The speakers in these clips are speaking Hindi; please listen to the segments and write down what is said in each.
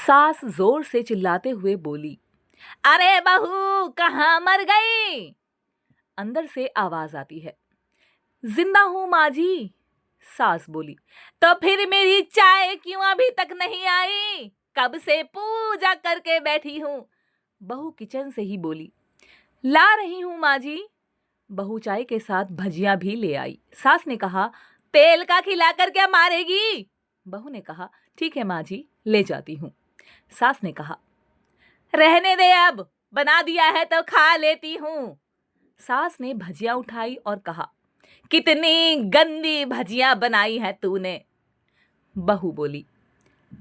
सास जोर से चिल्लाते हुए बोली, अरे बहू कहाँ मर गई। अंदर से आवाज आती है, जिंदा हूं माँ जी। सास बोली, तो फिर मेरी चाय क्यों अभी तक नहीं आई? कब से पूजा करके बैठी हूं। बहू किचन से ही बोली, ला रही हूं माँ जी। बहू चाय के साथ भजिया भी ले आई। सास ने कहा, तेल का खिलाकर क्या मारेगी? बहू ने कहा, ठीक है माँ जी, ले जाती हूं। सास ने कहा, रहने दे, अब बना दिया है तो खा लेती हूं। सास ने भजिया उठाई और कहा, कितनी गंदी भजिया बनाई है तूने। बहू बोली,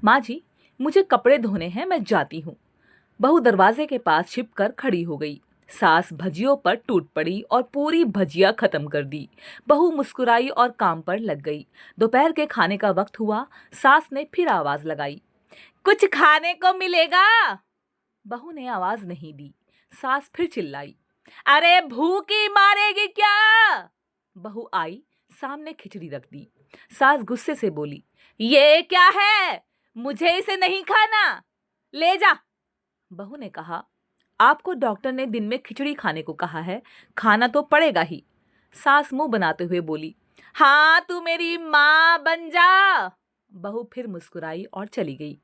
माँ जी मुझे कपड़े धोने हैं, मैं जाती हूँ। बहू दरवाजे के पास छिपकर खड़ी हो गई। सास भजियों पर टूट पड़ी और पूरी भजिया खत्म कर दी। बहू मुस्कुराई और काम पर लग गई। दोपहर के खाने का वक्त हुआ। सास ने फिर आवाज लगाई, कुछ खाने को मिलेगा? बहू ने आवाज नहीं दी। सास फिर चिल्लाई, अरे भूखी मारेगी क्या? बहू आई, सामने खिचड़ी रख दी। सास गुस्से से बोली, ये क्या है? मुझे इसे नहीं खाना, ले जा। बहू ने कहा, आपको डॉक्टर ने दिन में खिचड़ी खाने को कहा है, खाना तो पड़ेगा ही। सास मुंह बनाते हुए बोली, हाँ तू मेरी माँ बन जा। बहू फिर मुस्कुराई और चली गई।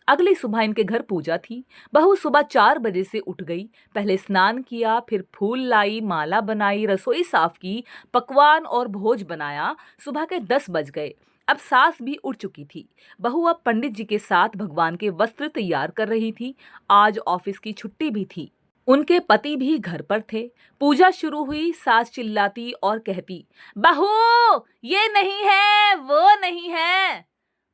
अगली सुबह इनके घर पूजा थी। बहू सुबह 4 बजे से उठ गई। पहले स्नान किया, फिर फूल लाई, माला बनाई, रसोई साफ की, पकवान और भोज बनाया। सुबह के 10 बज गए। अब सास भी उठ चुकी थी। बहू अब पंडित जी के साथ भगवान के वस्त्र तैयार कर रही थी। आज ऑफिस की छुट्टी भी थी। उनके पति भी घर पर थे। पूजा शुरू हुई। सास चिल्लाती और कहती, बहू ये नहीं है, वो नहीं है।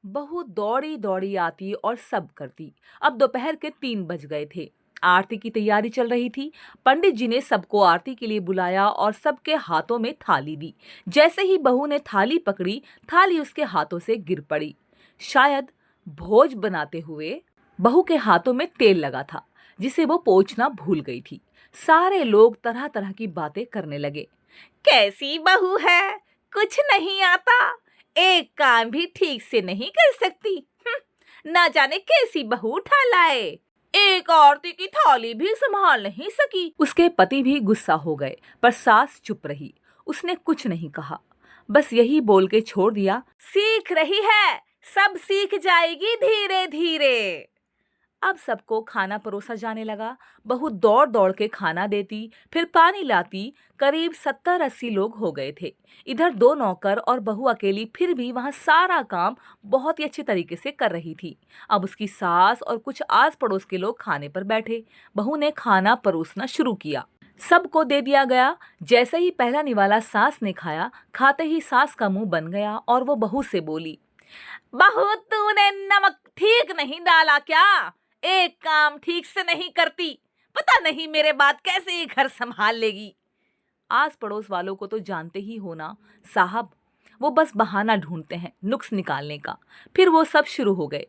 बहू दौड़ी दौड़ी आती और सब करती। अब दोपहर के 3 बज गए थे। आरती की तैयारी चल रही थी। पंडित जी ने सबको आरती के लिए बुलाया और सबके हाथों में थाली दी। जैसे ही बहू ने थाली पकड़ी, थाली उसके हाथों से गिर पड़ी। शायद भोज बनाते हुए बहू के हाथों में तेल लगा था, जिसे वो पोंछना भूल गई थी। सारे लोग तरह तरह की बातें करने लगे। कैसी बहू है, कुछ नहीं आता, एक काम भी ठीक से नहीं कर सकती। ना जाने कैसी बहू उठा लाए, एक आरती की थाली भी संभाल नहीं सकी। उसके पति भी गुस्सा हो गए, पर सास चुप रही। उसने कुछ नहीं कहा, बस यही बोल के छोड़ दिया, सीख रही है, सब सीख जाएगी धीरे धीरे। अब सबको खाना परोसा जाने लगा। बहू दौड़ दौड़ के खाना देती, फिर पानी लाती। करीब 70-80 लोग हो गए थे। इधर 2 नौकर और बहू अकेली फिर भी वहां सारा काम बहुत ही अच्छे तरीके से कर रही थी। अब उसकी सास और कुछ आस पड़ोस के लोग खाने पर बैठे। बहू ने खाना परोसना शुरू किया। सबको दे दिया गया। जैसे ही पहला निवाला सास ने खाया, खाते ही सास का मुंह बन गया और वो बहू से बोली, बहू तूने नमक ठीक नहीं डाला क्या? एक काम ठीक से नहीं करती, पता नहीं मेरे बाद कैसे ये घर संभाल लेगी। आस पड़ोस वालों को तो जानते ही हो ना साहब, वो बस बहाना ढूंढते हैं नुक्स निकालने का। फिर वो सब शुरू हो गए,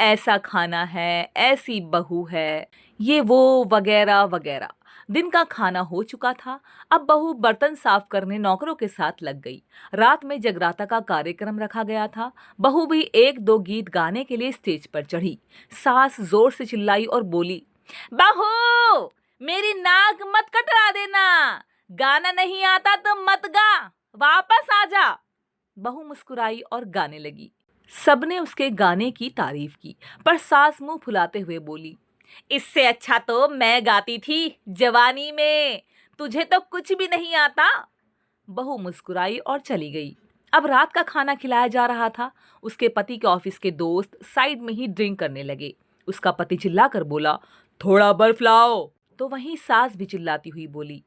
ऐसा खाना है, ऐसी बहू है, ये वो वगैरह वगैरह। दिन का खाना हो चुका था। अब बहू बर्तन साफ करने नौकरों के साथ लग गई। रात में जगराता का कार्यक्रम रखा गया था। बहू भी 1-2 गीत गाने के लिए स्टेज पर चढ़ी। सास जोर से चिल्लाई और बोली, बहू मेरी नाक मत कटवा देना, गाना नहीं आता तो मत गा, वापस आ जा। बहू मुस्कुराई और गाने लगी। सबने उसके गाने की तारीफ की, पर सास मुंह फुलाते हुए बोली, इससे अच्छा तो मैं गाती थी जवानी में, तुझे तो कुछ भी नहीं आता। बहू मुस्कुराई और चली गई। अब रात का खाना खिलाया जा रहा था। उसके पति के ऑफिस के दोस्त साइड में ही ड्रिंक करने लगे। उसका पति चिल्लाकर बोला, थोड़ा बर्फ लाओ। तो वहीं सास भी चिल्लाती हुई बोली,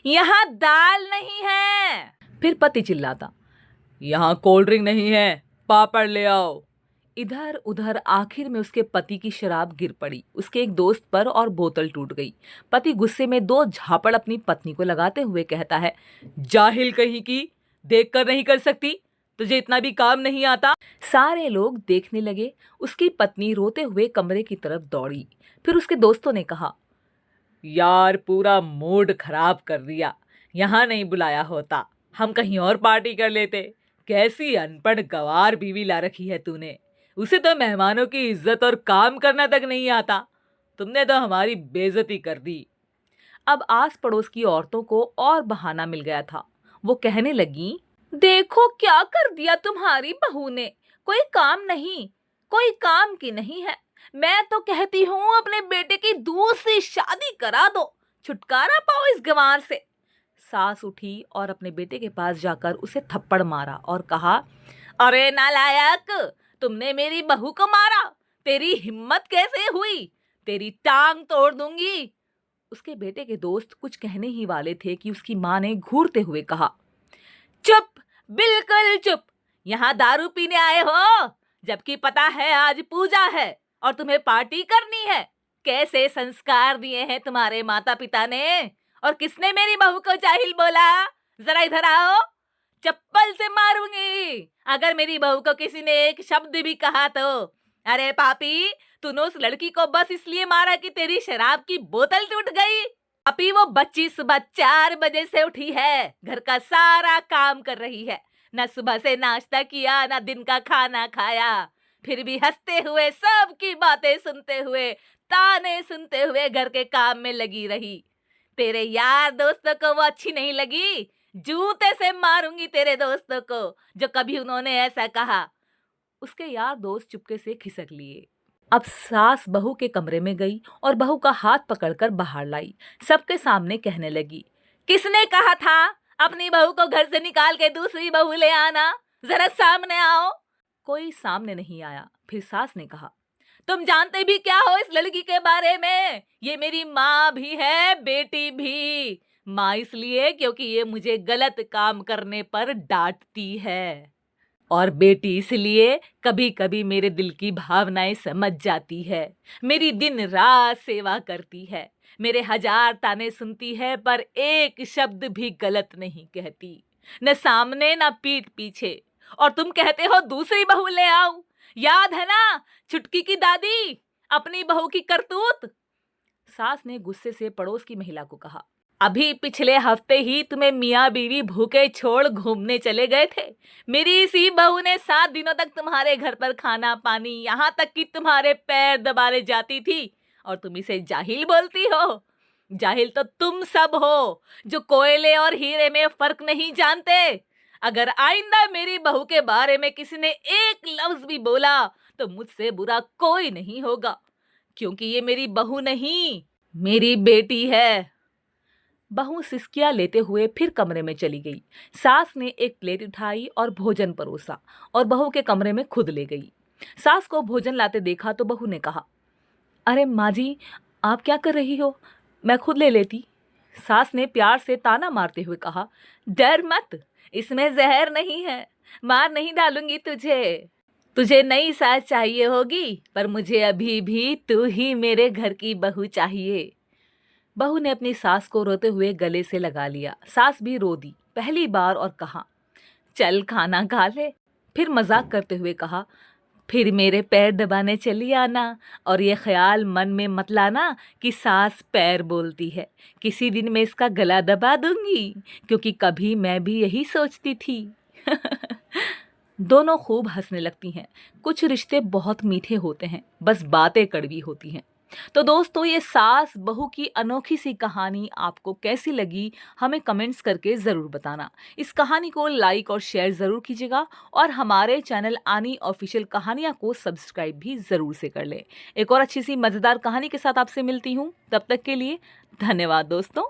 यहाँ दाल नहीं है। फिर पति चिल्लाता, यहाँ कोल्ड ड्रिंक नहीं है, पापड़ ले आओ। इधर उधर आखिर में उसके पति की शराब गिर पड़ी उसके एक दोस्त पर और बोतल टूट गई। पति गुस्से में 2 झापड़ अपनी पत्नी को लगाते हुए कहता है, जाहिल कहीं की, देख कर नहीं कर सकती, तुझे इतना भी काम नहीं आता। सारे लोग देखने लगे। उसकी पत्नी रोते हुए कमरे की तरफ दौड़ी। फिर उसके दोस्तों ने कहा, यार पूरा मूड खराब कर दिया, यहाँ नहीं बुलाया होता, हम कहीं और पार्टी कर लेते। कैसी अनपढ़ गवार बीवी ला रखी है तूने, उसे तो मेहमानों की इज्जत और काम करना तक नहीं आता। तुमने तो हमारी बेइज्जती कर दी। अब आस पड़ोस की औरतों को और बहाना मिल गया था। वो कहने लगी, देखो क्या कर दिया तुम्हारी बहू ने, कोई काम नहीं, कोई काम की नहीं है। मैं तो कहती हूँ अपने बेटे की दूसरी शादी करा दो, छुटकारा पाओ इस गंवार से। सास उठी और अपने बेटे के पास जाकर उसे थप्पड़ मारा और कहा, अरे नालायक, तुमने मेरी बहू को मारा, तेरी हिम्मत कैसे हुई, तेरी टांग तोड़ दूंगी। उसके बेटे के दोस्त कुछ कहने ही वाले थे कि उसकी माँ ने घूरते हुए कहा, चुप, बिल्कुल चुप। यहाँ दारू पीने आए हो, जबकि पता है आज पूजा है और तुम्हें पार्टी करनी है। कैसे संस्कार दिए हैं तुम्हारे माता पिता ने? और किसने मेरी बहू को जाहिल बोला? जरा इधर आओ, चप्पल से मारूंगी अगर मेरी बहू को किसी ने एक शब्द भी कहा तो। अरे पापी, तूने उस लड़की को बस इसलिए मारा कि तेरी शराब की बोतल टूट गई? पापी, वो बच्ची सुबह 4 बजे से उठी है, घर का सारा काम कर रही है, न सुबह से नाश्ता किया न दिन का खाना खाया, फिर भी हंसते हुए सबकी बातें सुनते हुए ताने सुनते हुए घर के काम में लगी रही। तेरे यार दोस्तों को वो अच्छी नहीं लगी, जूते से मारूंगी तेरे दोस्तों को जो कभी उन्होंने ऐसा कहा। उसके यार दोस्त चुपके से खिसक लिए। अब सास बहू के कमरे में गई और बहू का हाथ पकड़कर बाहर लाई। सबके सामने कहने लगी, किसने कहा था अपनी बहू को घर से निकाल के दूसरी बहू ले आना? जरा सामने आओ। कोई सामने नहीं आया। फिर सास ने कहा, तुम जानते भी क्या हो इस लड़की के बारे में? ये मेरी माँ भी है, बेटी भी। माँ इसलिए क्योंकि ये मुझे गलत काम करने पर डांटती है, और बेटी इसलिए कभी कभी मेरे दिल की भावनाएं समझ जाती है। मेरी दिन रात सेवा करती है, मेरे 1000 ताने सुनती है, पर एक शब्द भी गलत नहीं कहती, न सामने न पीठ पीछे। और तुम कहते हो दूसरी बहू ले आओ। याद है ना छुटकी की दादी, अपनी बहू की करतूत? सास ने गुस्से से पड़ोस की महिला को कहा, अभी पिछले हफ्ते ही तुम्हें मियाँ बीवी भूखे छोड़ घूमने चले गए थे। मेरी इसी बहू ने 7 दिनों तक तुम्हारे घर पर खाना पानी, यहाँ तक कि तुम्हारे पैर दबाने जाती थी, और तुम इसे जाहिल बोलती हो। जाहिल तो तुम सब हो जो कोयले और हीरे में फर्क नहीं जानते। अगर आइंदा मेरी बहू के बारे में किसी ने एक लफ्ज भी बोला तो मुझसे बुरा कोई नहीं होगा, क्योंकि ये मेरी बहू नहीं, मेरी बेटी है। बहू सिसकियां लेते हुए फिर कमरे में चली गई। सास ने एक प्लेट उठाई और भोजन परोसा और बहू के कमरे में खुद ले गई। सास को भोजन लाते देखा तो बहू ने कहा, अरे माँ जी, आप क्या कर रही हो, मैं खुद ले लेती। सास ने प्यार से ताना मारते हुए कहा, डर मत, इसमें जहर नहीं है, मार नहीं डालूंगी तुझे। तुझे नई सास चाहिए होगी, पर मुझे अभी भी तू ही मेरे घर की बहू चाहिए। बहू ने अपनी सास को रोते हुए गले से लगा लिया। सास भी रो दी पहली बार और कहा, चल खाना खा ले। फिर मजाक करते हुए कहा, फिर मेरे पैर दबाने चली आना, और ये ख्याल मन में मत लाना कि सास पैर बोलती है। किसी दिन मैं इसका गला दबा दूंगी, क्योंकि कभी मैं भी यही सोचती थी। दोनों खूब हंसने लगती हैं। कुछ रिश्ते बहुत मीठे होते हैं, बस बातें कड़वी होती हैं। तो दोस्तों, ये सास बहू की अनोखी सी कहानी आपको कैसी लगी, हमें कमेंट्स करके ज़रूर बताना। इस कहानी को लाइक और शेयर ज़रूर कीजिएगा, और हमारे चैनल आनी ऑफिशियल कहानियाँ को सब्सक्राइब भी ज़रूर से कर लें। एक और अच्छी सी मज़ेदार कहानी के साथ आपसे मिलती हूँ, तब तक के लिए धन्यवाद दोस्तों।